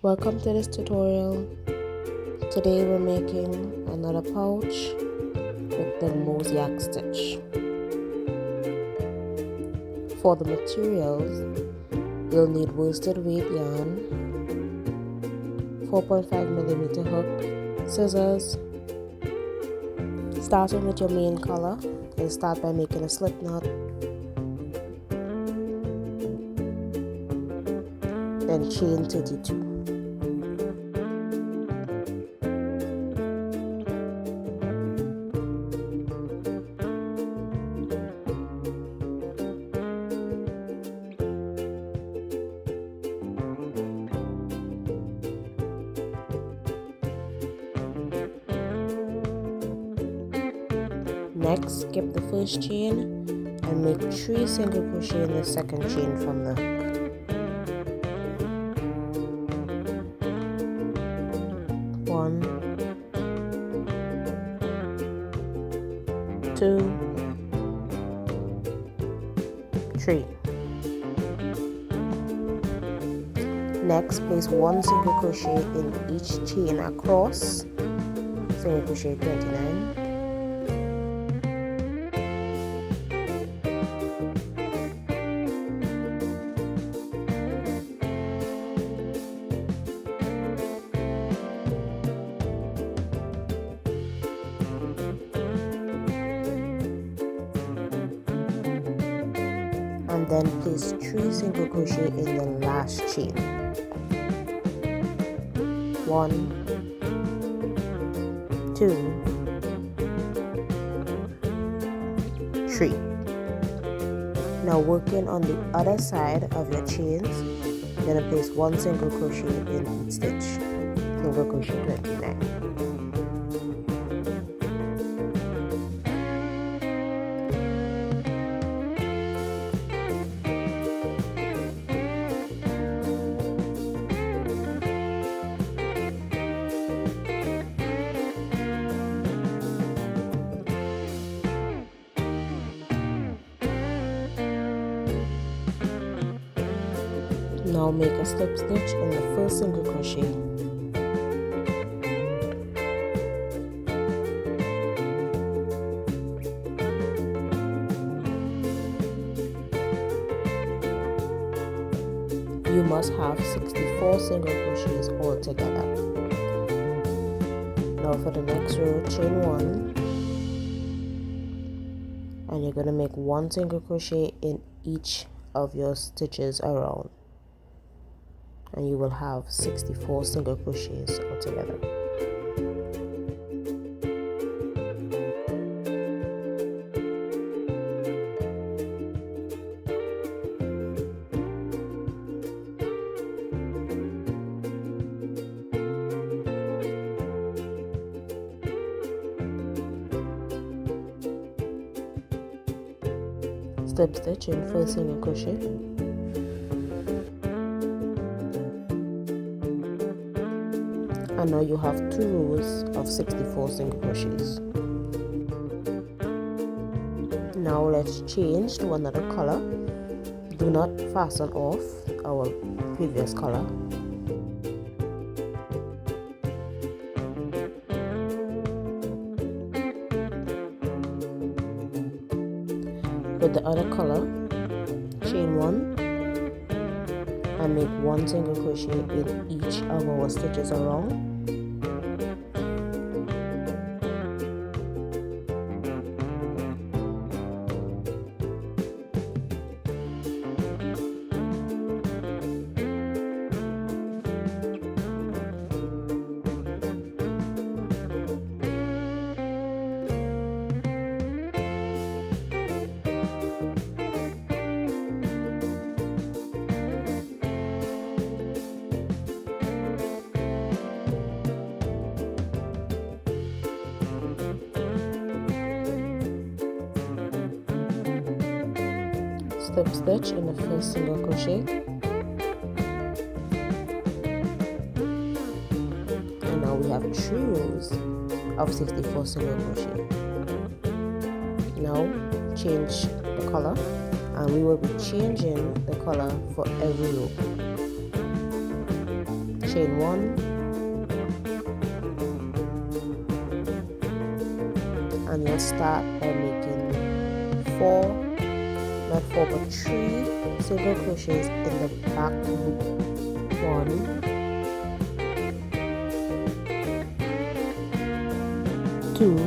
Welcome to this tutorial. Today we're making another pouch with the Mosaic stitch. For the materials, you'll need worsted weight yarn, 4.5mm hook, scissors. Starting with your main color, you'll start by making a slip knot, then chain 32. Next, skip the first chain and make 3 single crochet in the second chain from the hook. 1, 2, 3. Next, place 1 single crochet in each chain across, single crochet 29. And then place 3 single crochet in the last chain. 1, 2, 3. Now working on the other side of your chains, you're going to place 1 single crochet in each stitch. Single crochet 29. Now make a slip stitch in the first single crochet. You must have 64 single crochets all together. Now for the next row, chain 1, and you're going to make 1 single crochet in each of your stitches around, and you will have 64 single crochets altogether. Slip stitch in first single crochet. And now you have 2 rows of 64 single crochets. Now let's change to another color. Do not fasten off our previous color. With the other color, chain 1 and make 1 single crochet in each of our stitches around. Slip stitch in the first single crochet, and now we have 3 rows of 64 single crochet. Now change the color, and we will be changing the color for every row. chain 1, and you'll start by making 3 single crochets in the back loop. 1, 2,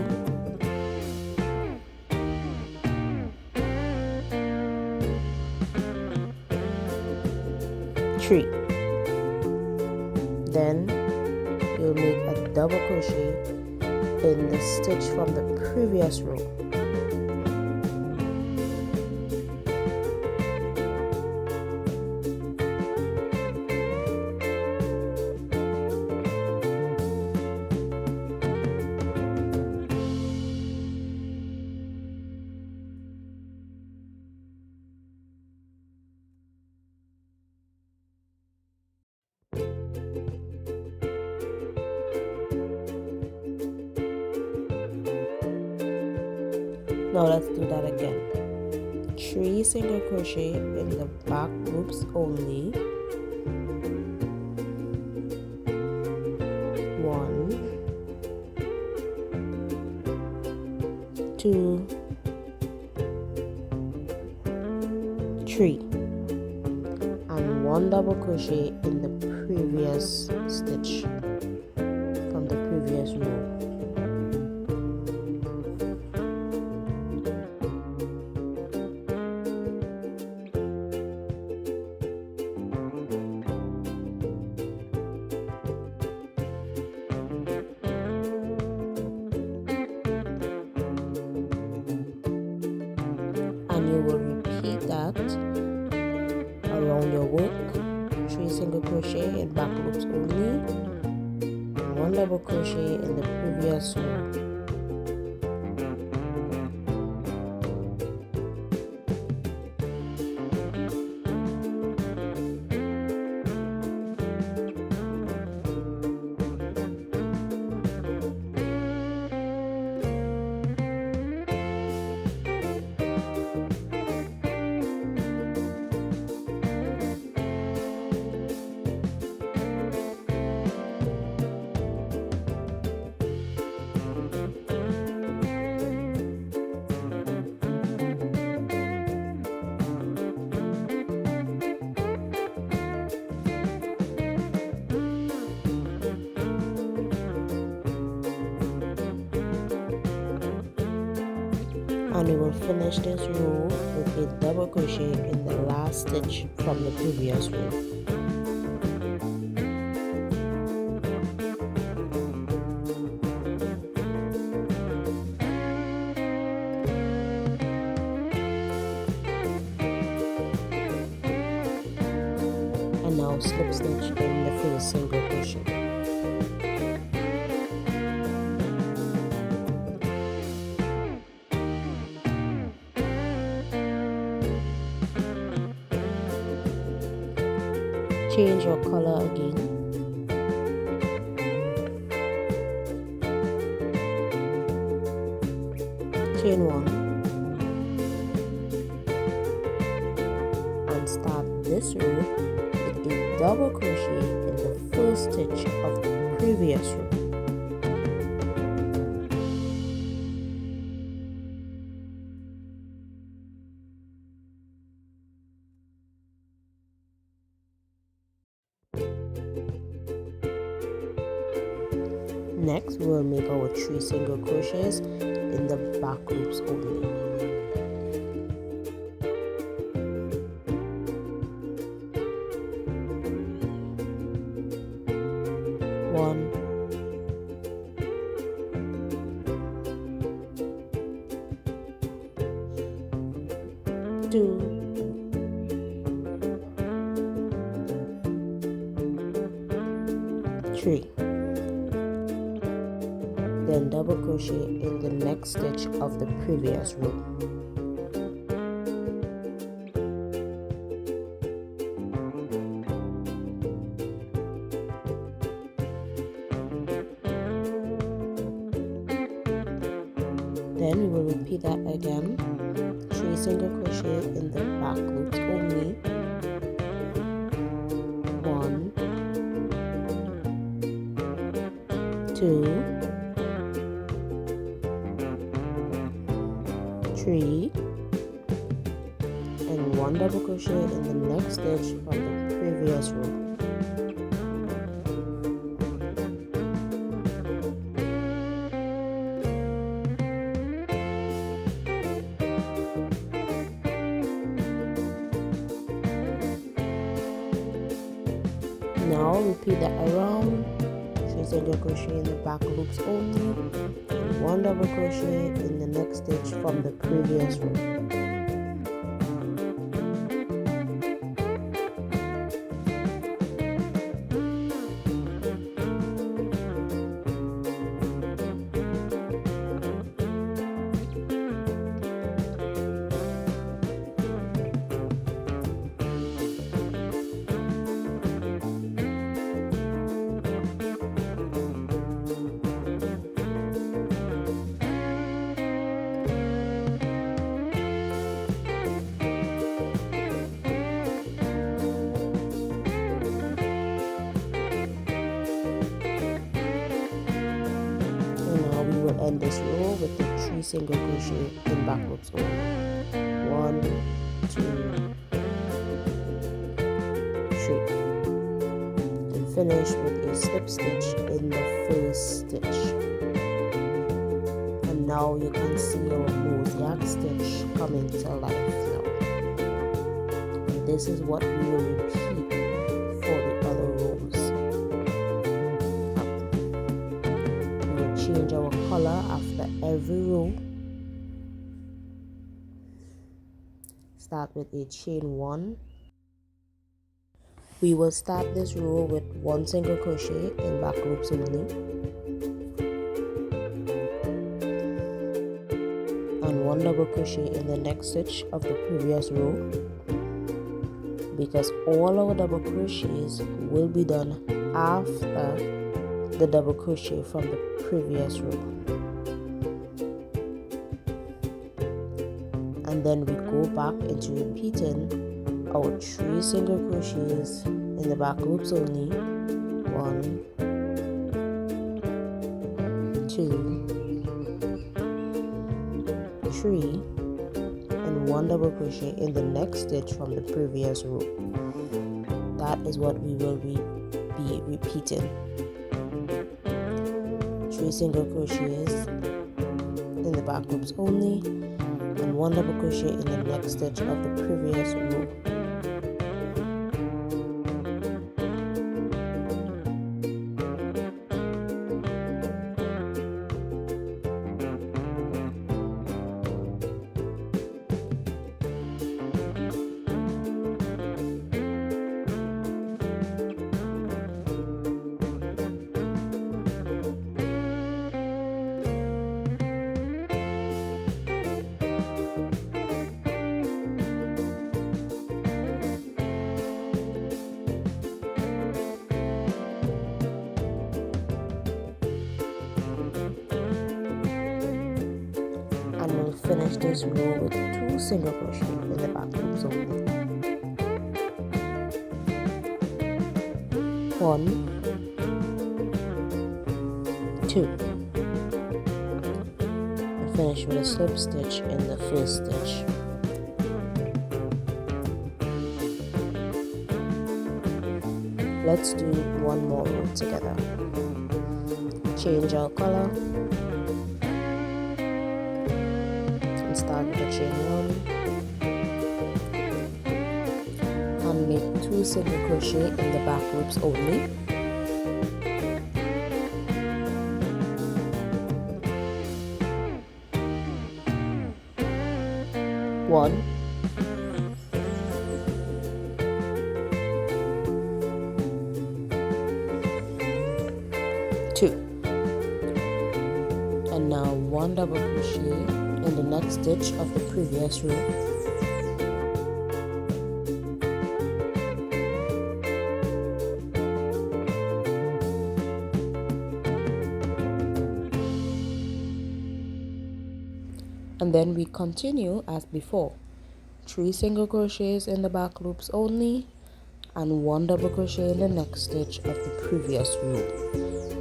3. Then you'll make a double crochet in the stitch from the previous row. Now let's do that again. 3 single crochet in the back loops only. 1, 2, 3, and 1 double crochet in the previous stitch from the previous row. And you will repeat that around your work. 3 single crochet in back loops only, and 1 double crochet in the previous row. And we will finish this row with a double crochet in the last stitch from the previous row. And now slip stitch in the first single crochet. Change your color again. Chain 1 and start this row with a double crochet in the first stitch of the previous row. Next, we'll make our 3 single crochets in the back loops only. 1, 2, 3. Then double crochet in the next stitch of the previous row. Then we will repeat that again. 3 single crochet in the back loops only. 1, 2, 3, and 1 double crochet in the next stitch from the previous row. Now repeat that around, 3 single crochet in the back loops only, and 1 double crochet in the next stitch from the previous row. End this row with the 3 single crochet in back loops only. 1, 2, 3, and finish with a slip stitch in the first stitch. And now you can see our mosaic stitch coming to life now. And this is what we will repeat for the other rows. Change our color after every row. Start with a chain 1. We will start this row with 1 single crochet in back loops only, and 1 double crochet in the next stitch of the previous row, because all our double crochets will be done after the double crochet from the previous row. And then we go back into repeating our 3 single crochets in the back loops only. 1, 2, 3, and 1 double crochet in the next stitch from the previous row. That is what we will be repeating. 3 single crochets in the back loops only, and 1 double crochet in the next stitch of the previous row. Finish this row with 2 single crochet in the back loops only. 1, 2, and finish with a slip stitch in the first stitch. Let's do one more row together. Change our color. Start with a chain 1 and make 2 single crochet in the back loops only. One, 2, and now 1 double crochet in the next stitch of the previous row. And then we continue as before. 3 single crochets in the back loops only, and 1 double crochet in the next stitch of the previous row.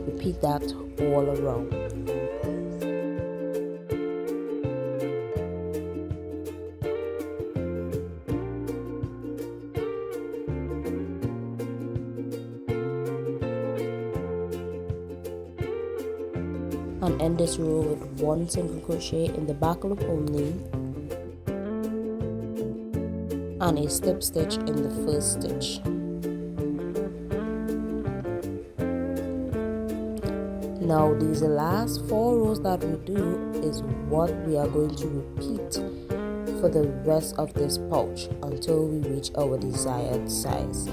repeat that all around. And end this row with 1 single crochet in the back loop only and a slip stitch in the first stitch. Now these last 4 rows that we do is what we are going to repeat for the rest of this pouch until we reach our desired size.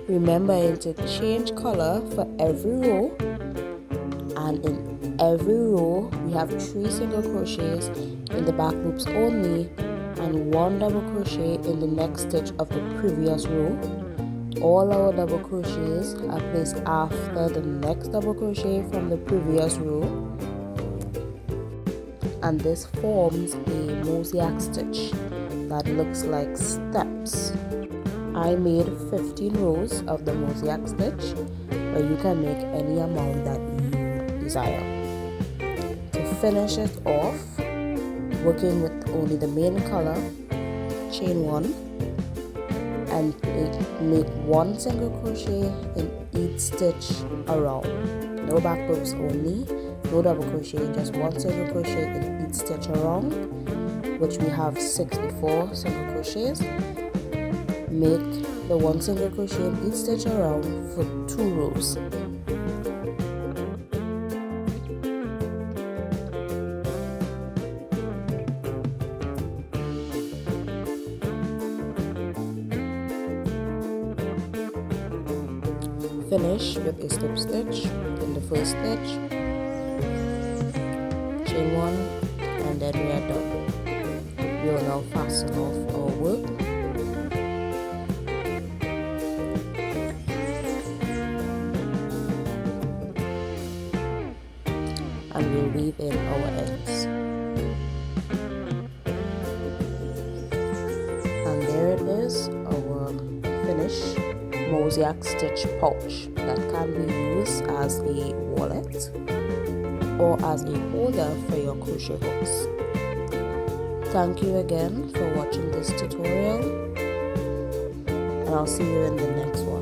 Remember to change color for every row, and in every row we have 3 single crochets in the back loops only and 1 double crochet in the next stitch of the previous row. All our double crochets are placed after the next double crochet from the previous row, and this forms a mosaic stitch that looks like steps. I made 15 rows of the mosaic stitch, but you can make any amount that you desire. To finish it off, working with only the main color, chain 1 and make 1 single crochet in each stitch around. No back loops only, no double crochet, just 1 single crochet in each stitch around, which we have 64 single crochets. Make the 1 single crochet in each stitch around for 2 rows. Finish with a slip stitch in the first stitch, chain 1, and then we are done. We will now fasten off our work. And we'll weave in our ends. And there it is, our finished mosaic stitch pouch that can be used as a wallet or as a holder for your crochet hooks. Thank you again for watching this tutorial, and I'll see you in the next one.